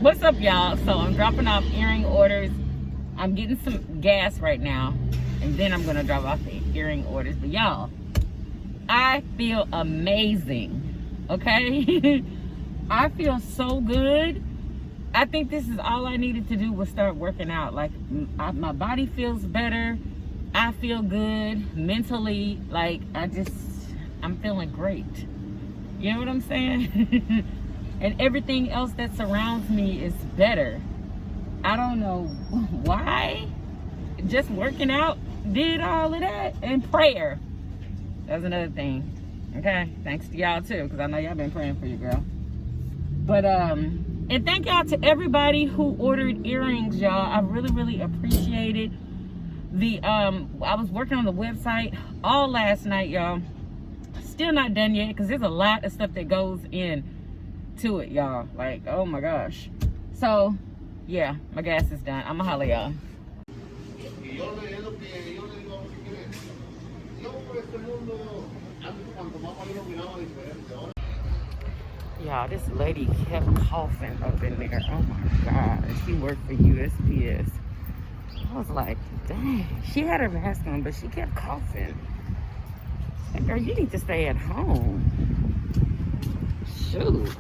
What's up, y'all? So I'm dropping off earring orders. I'm getting some gas right now, and then I'm gonna drop off the earring orders. But y'all, I feel amazing, okay? I feel so good. I think this is all I needed to do was start working out. Like, my body feels better. I feel good mentally. Like, I'm feeling great. You know what I'm saying? And everything else that surrounds me is better. I don't know why. Just working out did all of that. And prayer. That's another thing. Okay? Thanks to y'all too, because I know y'all been praying for your girl. But, and thank y'all to everybody who ordered earrings, y'all. I really, really appreciate it. I was working on the website all last night, y'all. Still not done yet, because there's a lot of stuff that goes in to it, y'all. Like, oh my gosh. So, yeah, my gas is done. I'ma holler y'all. Y'all, this lady kept coughing up in there. Oh my God. She worked for USPS. I was like, dang. She had her mask on, but she kept coughing. Like, girl, you need to stay at home. Shoot.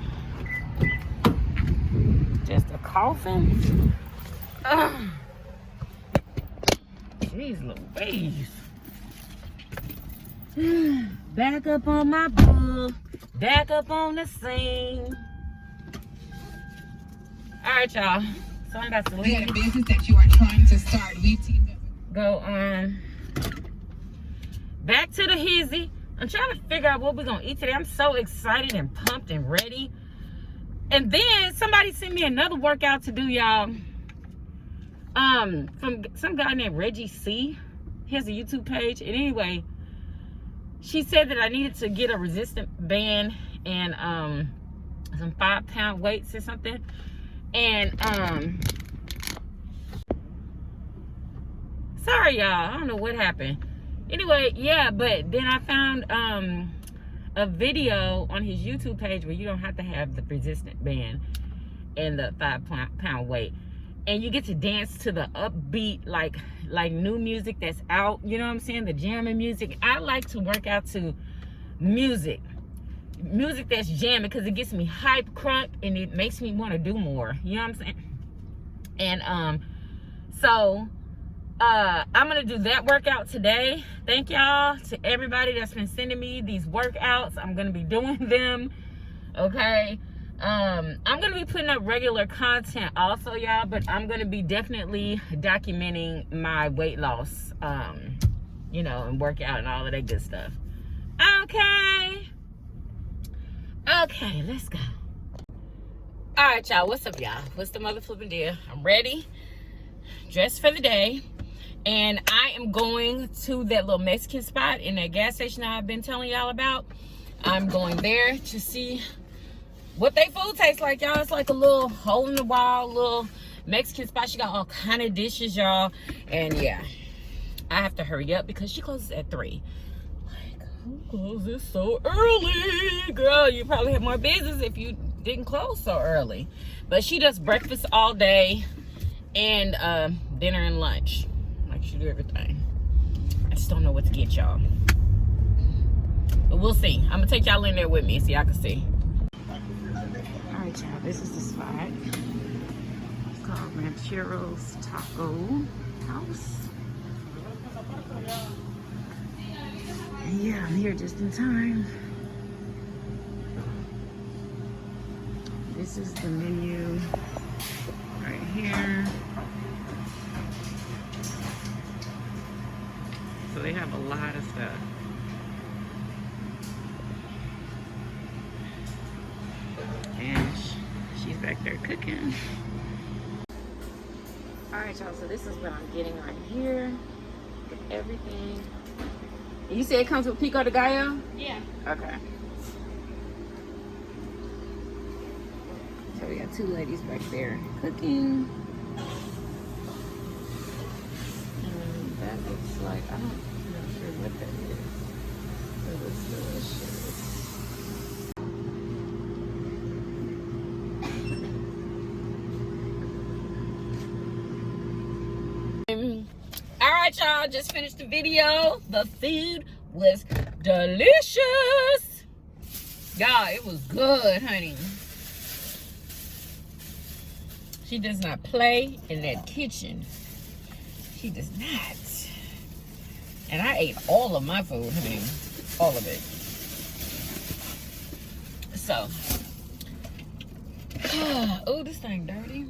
Just a coughing. Ugh. Jeez Louise. Back up on my book. Back up on the scene. Alright, y'all. So I got to leave. You got a business that you are trying to start. We teamed up. Go on. Back to the hizzy. I'm trying to figure out what we're gonna eat today. I'm so excited and pumped and ready. And then somebody sent me another workout to do, y'all. From some guy named Reggie C. He has a YouTube page. And anyway, she said that I needed to get a resistant band and some 5-pound weights or something. And sorry y'all, I don't know what happened. Anyway, yeah, but then I found a video on his YouTube page where you don't have to have the resistant band and the 5-pound weight, and you get to dance to the upbeat like new music that's out, you know what I'm saying, the jamming music. I like to work out to music that's jamming, because it gets me hype, crunk, and it makes me want to do more, you know what I'm saying. And so I'm gonna do that workout today. Thank y'all to everybody that's been sending me these workouts. I'm gonna be doing them, okay. I'm gonna be putting up regular content also, y'all, but I'm gonna be definitely documenting my weight loss, you know, and workout and all of that good stuff. Okay, let's go. All right, y'all, what's up, y'all? What's the mother flipping deal? I'm ready, dressed for the day, and I am going to that little Mexican spot in that gas station I've been telling y'all about. I'm going there to see what they food tastes like, y'all. It's like a little hole in the wall, little Mexican spot. She got all kind of dishes, y'all. And yeah, I have to hurry up because she closes at 3. Like, who closes so early? Girl, you probably have more business if you didn't close so early. But she does breakfast all day and dinner and lunch. Like, she do everything. I just don't know what to get y'all. But we'll see. I'm gonna take y'all in there with me so y'all can see. Alright, y'all, this is the spot. It's called Rancheros Taco House. And yeah, I'm here just in time. This is the menu right here. So they have a lot of stuff. And she's back there cooking. Alright, y'all, so this is what I'm getting right here. With everything. And you said it comes with pico de gallo? Yeah. Okay. So we got 2 ladies back there cooking. And that looks like, I'm not sure what that is. It looks delicious. right, y'all, just finished the video. The food was delicious. Y'all, it was good, honey. She does not play in that kitchen. She does not. And I ate all of my food, honey. All of it. So. Oh, this thing dirty.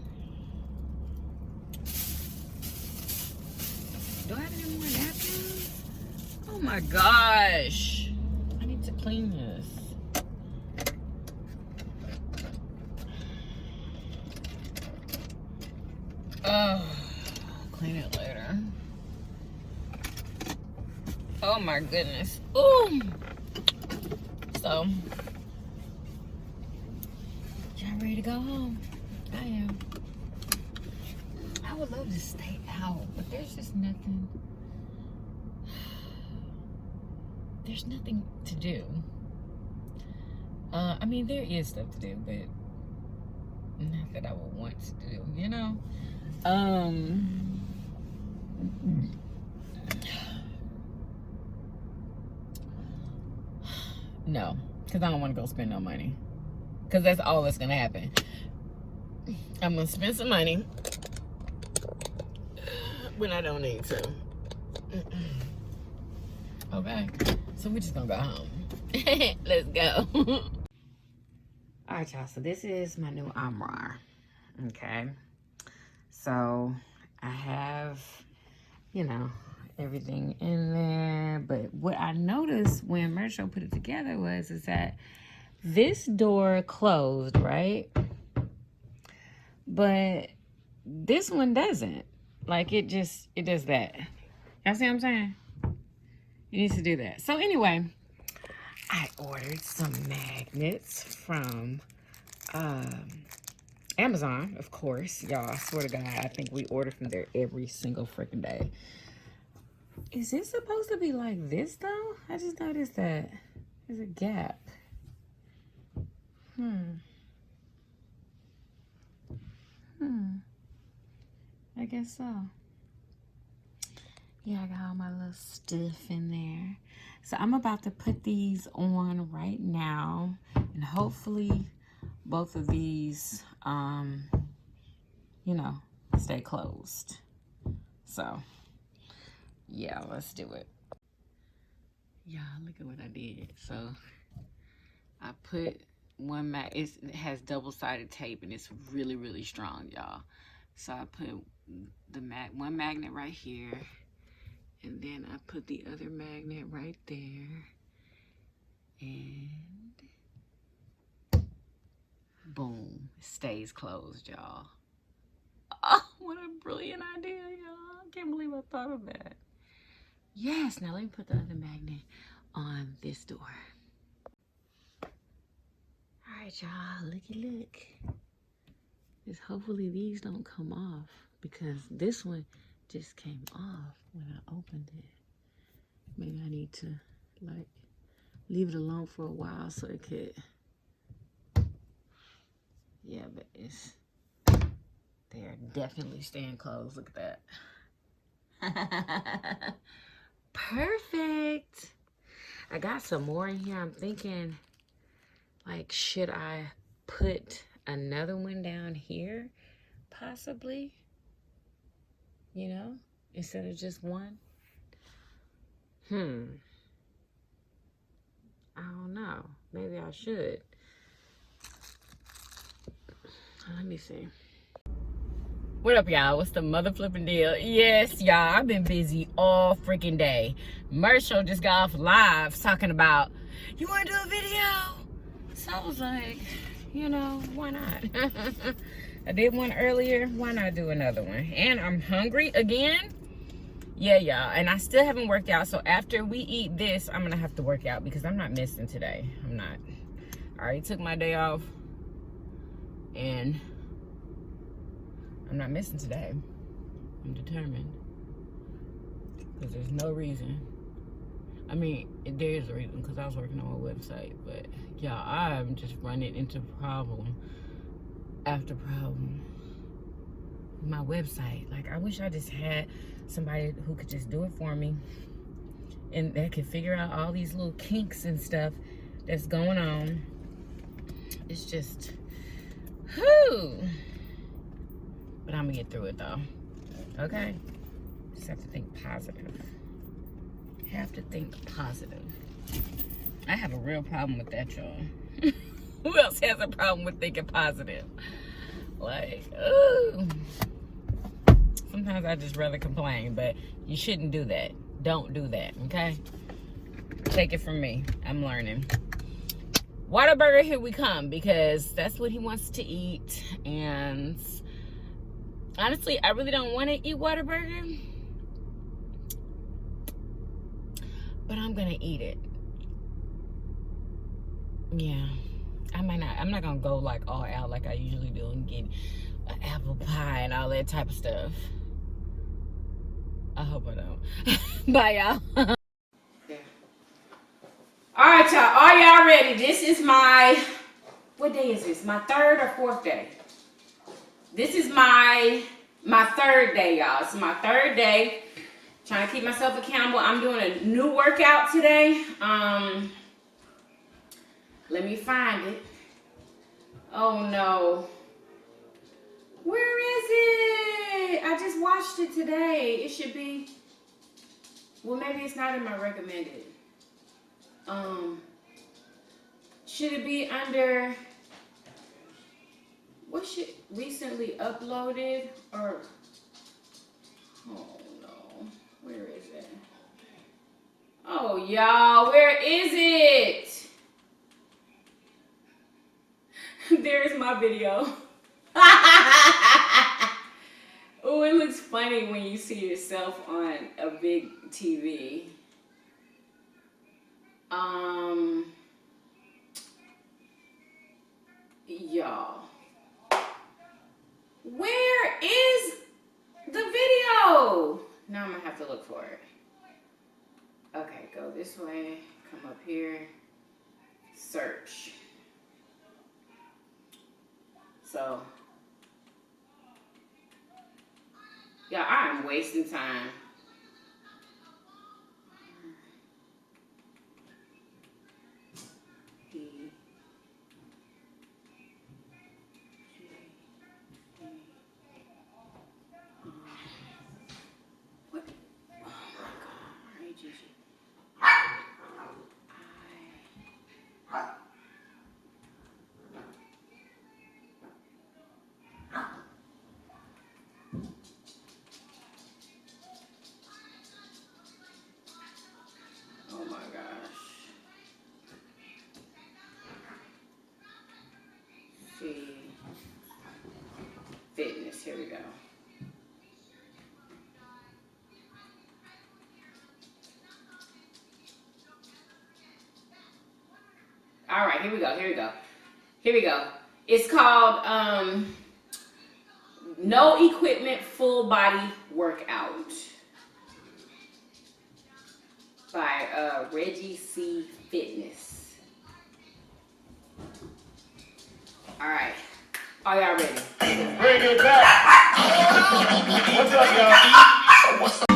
Do I have any more napkins? Oh my gosh. I need to clean this. Oh, clean it later. Oh my goodness. Ooh. So, y'all ready to go home? I am. I would love to stay out, but there's just nothing. There's nothing to do. I mean, there is stuff to do, but not that I would want to do, you know? No, because I don't want to go spend no money. Because that's all that's going to happen. I'm going to spend some money when I don't need to. Okay, so we're just going to go home. Let's go. All right, y'all, so this is my new armoire. Okay, so I have, you know, everything in there, but what I noticed when Mercho put it together is that this door closed, right? But this one doesn't. Like, it does that. Y'all see what I'm saying? It needs to do that. So anyway, I ordered some magnets from Amazon, of course. Y'all, I swear to God, I think we order from there every single freaking day. Is this supposed to be like this, though? I just noticed that there's a gap. I guess so. Yeah, I got all my little stuff in there. So I'm about to put these on right now. And hopefully both of these, you know, stay closed. So, yeah, let's do it. Y'all, look at what I did. So, I put one it has double-sided tape, and it's really, really strong, y'all. So I put the one magnet right here, and then I put the other magnet right there, and boom, it stays closed, y'all. Oh, what a brilliant idea, y'all. I can't believe I thought of that. Yes, now let me put the other magnet on this door. All right, y'all, look. Just hopefully these don't come off, because this one just came off when I opened it. Maybe I need to, like, leave it alone for a while so it could. Yeah, but they're definitely staying closed. Look at that. Perfect. I got some more in here. I'm thinking, like, should I put another one down here, possibly? You know, instead of just one. I don't know. Maybe I should. Let me see. What up, y'all? What's the mother flipping deal? Yes, y'all, I've been busy all freaking day. Mercial just got off live talking about, you want to do a video? So I was like, you know, why not? I did one earlier. Why not do another one? And I'm hungry again. Yeah, y'all. And I still haven't worked out. So after we eat this, I'm going to have to work out because I'm not missing today. I'm not. I already took my day off. And I'm not missing today. I'm determined. Because there's no reason. I mean, there is a reason because I was working on my website. But, y'all, I'm just running into problem after problem. my website. Like, I wish I just had somebody who could just do it for me and that could figure out all these little kinks and stuff that's going on. It's just, whew. But I'm gonna get through it though. Okay? Just have to think positive. Have to think positive. I have a real problem with that, y'all. Who else has a problem with thinking positive? Like, ooh. Sometimes I just rather complain, but you shouldn't do that. Don't do that, okay? Take it from me. I'm learning. Whataburger, here we come, because that's what he wants to eat. And honestly, I really don't want to eat Whataburger, but I'm gonna eat it. Yeah, I'm not gonna go like all out like I usually do and get an apple pie and all that type of stuff. I hope I don't. Bye, y'all. All right, y'all. Are y'all ready? This is my, what day is this? My third or fourth day? This is my third day, y'all. It's my third day. Trying to keep myself accountable. I'm doing a new workout today. Let me find it. Oh no. Where is it? I just watched it today. It should be, well, maybe it's not in my recommended. Should it be under, what should, recently uploaded, or, oh no, where is it? Oh y'all, where is it? There's my video. Oh, it looks funny when you see yourself on a big TV. Y'all, where is the video? Now I'm gonna have to look for it. Okay, go this way, come up here, search. So, yeah, I am wasting time. What? Oh my God, oh my gosh. See, fitness, here we go. All right, here we go, here we go. Here we go. It's called No Equipment Full Body Workout by Reggie C. Fitness. All right, are y'all ready? Bring it back. What's up, y'all? What's up?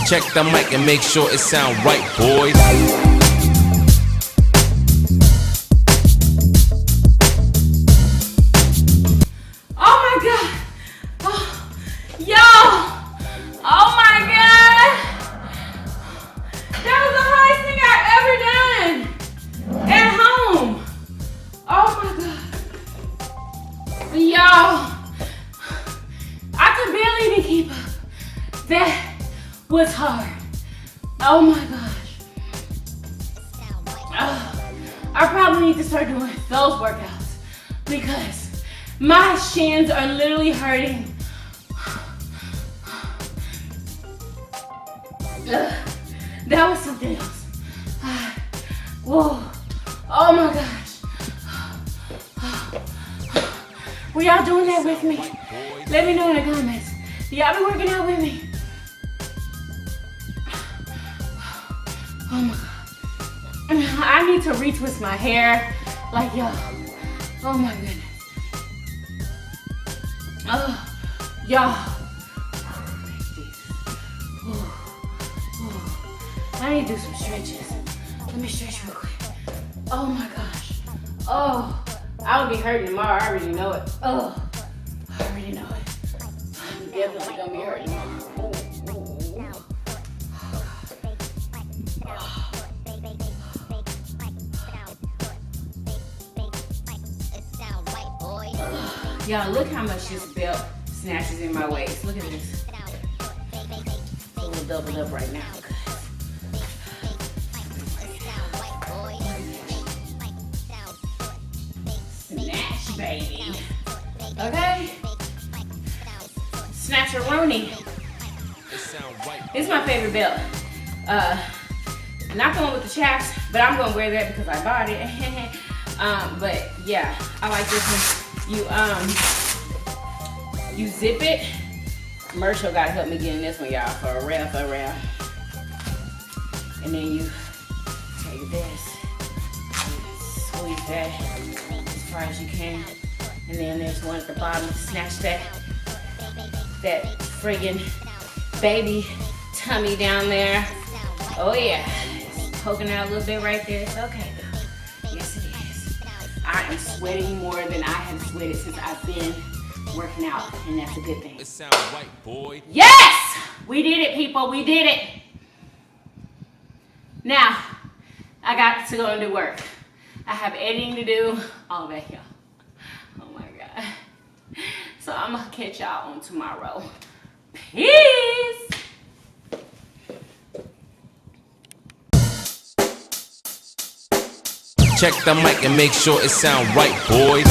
Check the mic and make sure it sound right, boys. Was hard. Oh my gosh. I probably need to start doing those workouts because my shins are literally hurting. That was something else. Whoa. Oh my gosh. Were y'all doing that with me? Let me know in the comments. Y'all be working out with me? Oh my God. I need to retwist my hair. Like, y'all. Oh my goodness. Y'all. I need to do some stretches. Let me stretch real quick. Oh my gosh. Oh, I will be hurting tomorrow. I already know it. Oh, I already know it. I'm definitely gonna be hurting tomorrow. Y'all, look how much this belt snatches in my waist. Look at this. It's a little doubled up right now. Snatch, baby. Okay? Snatch-a-rooney. This is my favorite belt. Not the one with the chaps, but I'm gonna wear that because I bought it. But yeah, I like this one. You zip it. Commercial gotta help me get in this one, y'all, for real. And then you take this, squeeze that as far as you can. And then there's one at the bottom. Snatch that friggin' baby tummy down there. Oh yeah, it's poking out a little bit right there. It's okay though. Yes it is. I am sweating more than I have sweated since I've been working out, and that's a good thing. It sounds right, boy. Yes! We did it, people. We did it. Now, I got to go and do work. I have editing to do. All that, y'all. Oh my God. So I'm gonna catch y'all on tomorrow. Peace. Check the mic and make sure it sound right, boy.